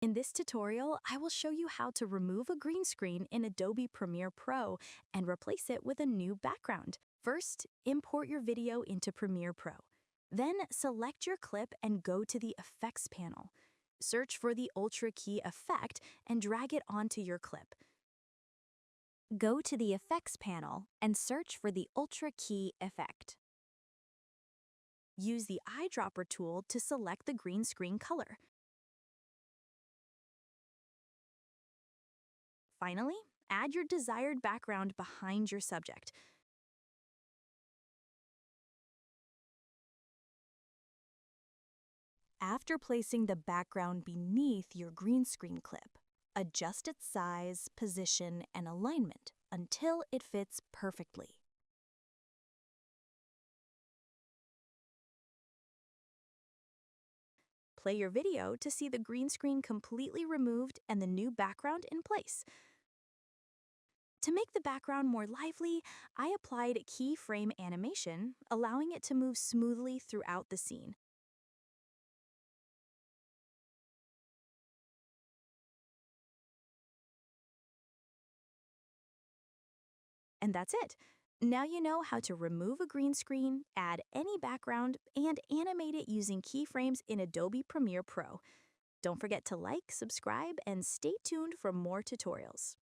In this tutorial, I will show you how to remove a green screen in Adobe Premiere Pro and replace it with a new background. First, import your video into Premiere Pro. Then, select your clip and go to the Effects panel. Search for the Ultra Key effect and drag it onto your clip. Go to the Effects panel and search for the Ultra Key effect. Use the eyedropper tool to select the green screen color. Finally, add your desired background behind your subject. After placing the background beneath your green screen clip, adjust its size, position, and alignment until it fits perfectly. Play your video to see the green screen completely removed and the new background in place. To make the background more lively, I applied keyframe animation, allowing it to move smoothly throughout the scene. And that's it. Now you know how to remove a green screen, add any background, and animate it using keyframes in Adobe Premiere Pro. Don't forget to like, subscribe, and stay tuned for more tutorials.